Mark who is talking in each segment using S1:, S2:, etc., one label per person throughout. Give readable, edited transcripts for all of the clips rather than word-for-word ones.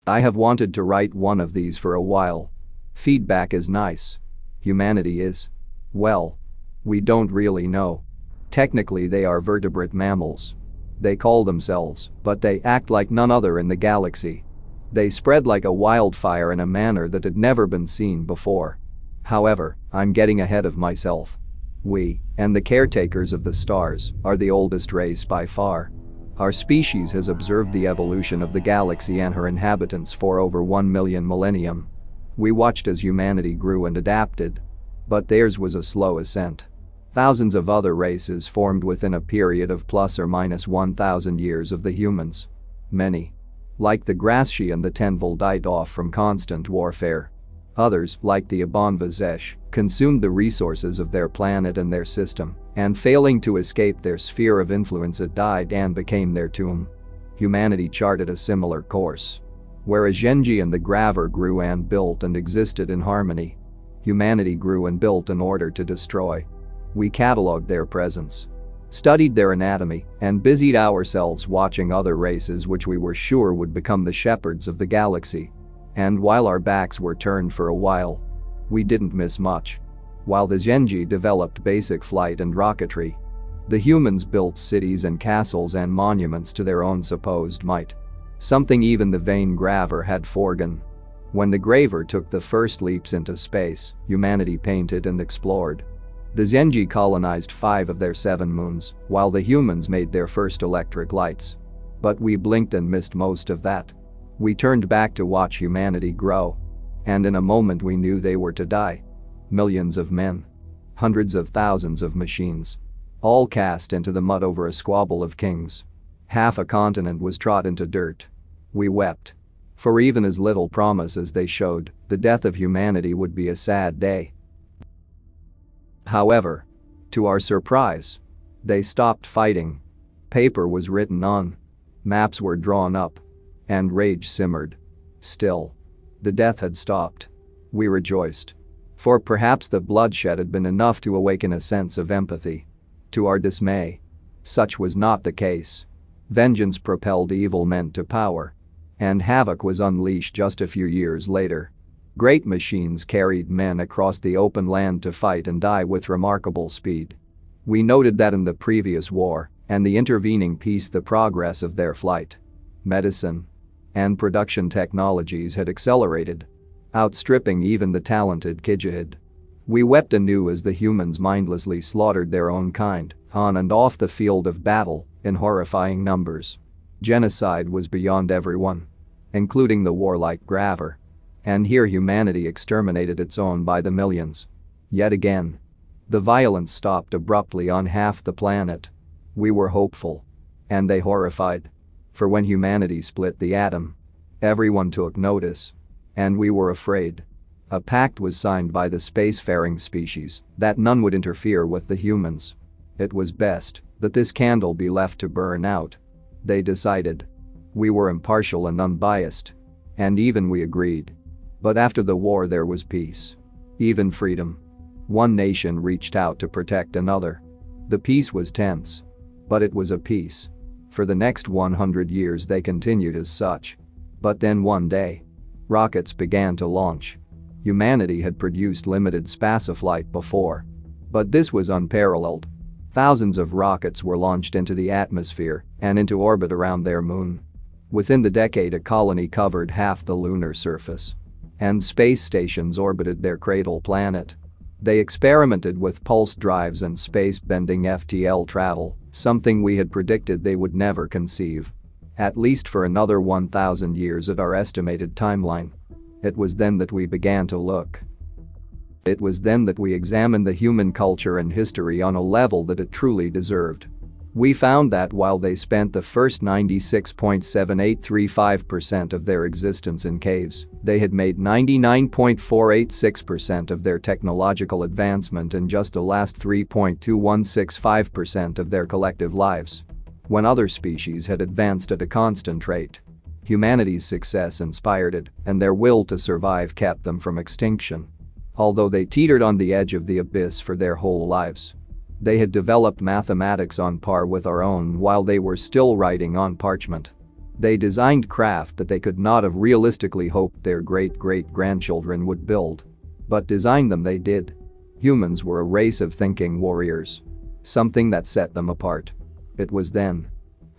S1: I have wanted to write one of these for a while. Feedback is nice. Humanity is. Well, we don't really know. Technically they are vertebrate mammals. They call themselves, but they act like none other in the galaxy. They spread like a wildfire in a manner that had never been seen before. However, I'm getting ahead of myself. We, and the caretakers of the stars, are the oldest race by far. Our species has observed the evolution of the galaxy and her inhabitants for over 1 million millennium. We watched as humanity grew and adapted. But theirs was a slow ascent. Thousands of other races formed within a period of plus or minus 1,000 years of the humans. Many, like the Grasshi and the Tenvil, died off from constant warfare. Others, like the Abanvazesh, consumed the resources of their planet and their system, and failing to escape their sphere of influence, it died and became their tomb. Humanity charted a similar course. Whereas Genji and the Graver grew and built and existed in harmony, humanity grew and built in order to destroy. We catalogued their presence, studied their anatomy, and busied ourselves watching other races which we were sure would become the shepherds of the galaxy. And while our backs were turned for a while, we didn't miss much. While the Genji developed basic flight and rocketry, the humans built cities and castles and monuments to their own supposed might. Something even the vain Graver had forgotten. When the Graver took the first leaps into space, humanity painted and explored. The Zenji colonized 5 of their 7 moons, while the humans made their first electric lights. But we blinked and missed most of that. We turned back to watch humanity grow. And in a moment we knew they were to die. Millions of men. Hundreds of thousands of machines. All cast into the mud over a squabble of kings. Half a continent was trod into dirt. We wept. For even as little promise as they showed, the death of humanity would be a sad day. However, to our surprise, they stopped fighting. Paper was written on. Maps were drawn up. And rage simmered. Still, the death had stopped. We rejoiced. For perhaps the bloodshed had been enough to awaken a sense of empathy. To our dismay, such was not the case. Vengeance propelled evil men to power. And havoc was unleashed just a few years later. Great machines carried men across the open land to fight and die with remarkable speed. We noted that in the previous war and the intervening peace the progress of their flight, medicine, and production technologies had accelerated, outstripping even the talented Kijahid. We wept anew as the humans mindlessly slaughtered their own kind, on and off the field of battle, in horrifying numbers. Genocide was beyond everyone, including the warlike Graver. And here humanity exterminated its own by the millions. Yet again, the violence stopped abruptly on half the planet. We were hopeful. And they horrified. For when humanity split the atom, everyone took notice. And we were afraid. A pact was signed by the spacefaring species that none would interfere with the humans. It was best that this candle be left to burn out. They decided. We were impartial and unbiased. And even we agreed. But after the war there was peace. Even freedom. One nation reached out to protect another. The peace was tense. But it was a peace. For the next 100 years they continued as such. But then one day, rockets began to launch. Humanity had produced limited spaceflight before. But this was unparalleled. Thousands of rockets were launched into the atmosphere and into orbit around their moon. Within the decade a colony covered half the lunar surface. And space stations orbited their cradle planet. They experimented with pulse drives and space-bending FTL travel, something we had predicted they would never conceive. At least for another 1,000 years at our estimated timeline. It was then that we began to look. It was then that we examined the human culture and history on a level that it truly deserved. We found that while they spent the first 96.7835% of their existence in caves, they had made 99.486% of their technological advancement in just the last 3.2165% of their collective lives. When other species had advanced at a constant rate, humanity's success inspired it, and their will to survive kept them from extinction. Although they teetered on the edge of the abyss for their whole lives. They had developed mathematics on par with our own while they were still writing on parchment. They designed craft that they could not have realistically hoped their great-great-grandchildren would build. But design them they did. Humans were a race of thinking warriors. Something that set them apart. It was then,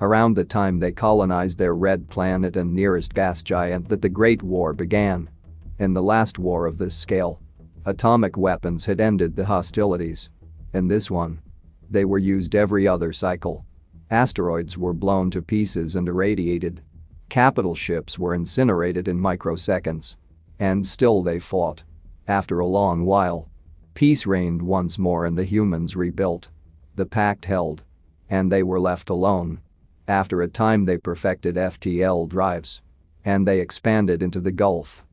S1: around the time they colonized their red planet and nearest gas giant, that the Great War began. In the last war of this scale, atomic weapons had ended the hostilities. In this one, they were used every other cycle. Asteroids were blown to pieces and irradiated. Capital ships were incinerated in microseconds. And still they fought. After a long while, peace reigned once more and the humans rebuilt. The pact held. And they were left alone. After a time they perfected FTL drives. And they expanded into the Gulf.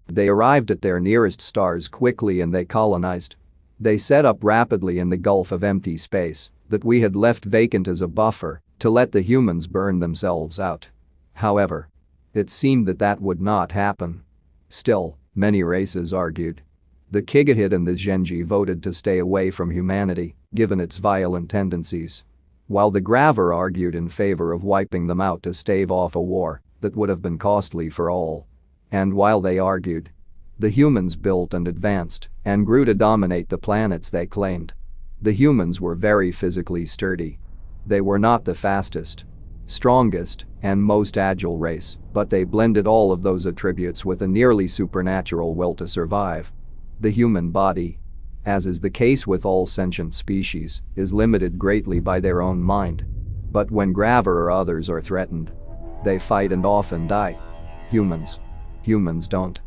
S1: They arrived at their nearest stars quickly and they colonized. They set up rapidly in the gulf of empty space that we had left vacant as a buffer to let the humans burn themselves out. However, it seemed that that would not happen. Still, many races argued. The Kigahit and the Genji voted to stay away from humanity, given its violent tendencies. While the Graver argued in favor of wiping them out to stave off a war that would have been costly for all. And while they argued, the humans built and advanced and grew to dominate the planets they claimed. The humans were very physically sturdy. They were not the fastest, strongest, and most agile race, but they blended all of those attributes with a nearly supernatural will to survive. The human body, as is the case with all sentient species, is limited greatly by their own mind. But when Graver or others are threatened, they fight and often die. Humans don't.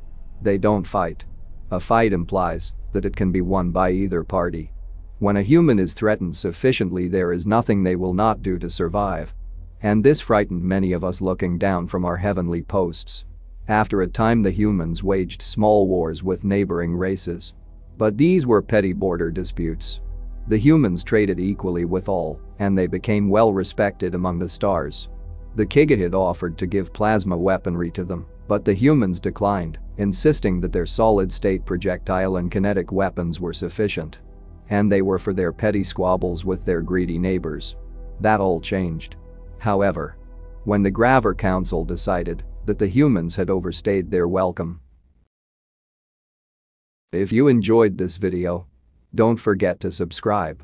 S1: They don't fight. A fight implies that it can be won by either party. When a human is threatened sufficiently, there is nothing they will not do to survive. And this frightened many of us looking down from our heavenly posts. After a time the humans waged small wars with neighboring races. But these were petty border disputes. The humans traded equally with all, and they became well respected among the stars. The Kigahit offered to give plasma weaponry to them, but the humans declined, insisting that their solid-state projectile and kinetic weapons were sufficient. And they were for their petty squabbles with their greedy neighbors. That all changed. However, when the Graver Council decided that the humans had overstayed their welcome. If you enjoyed this video, don't forget to subscribe.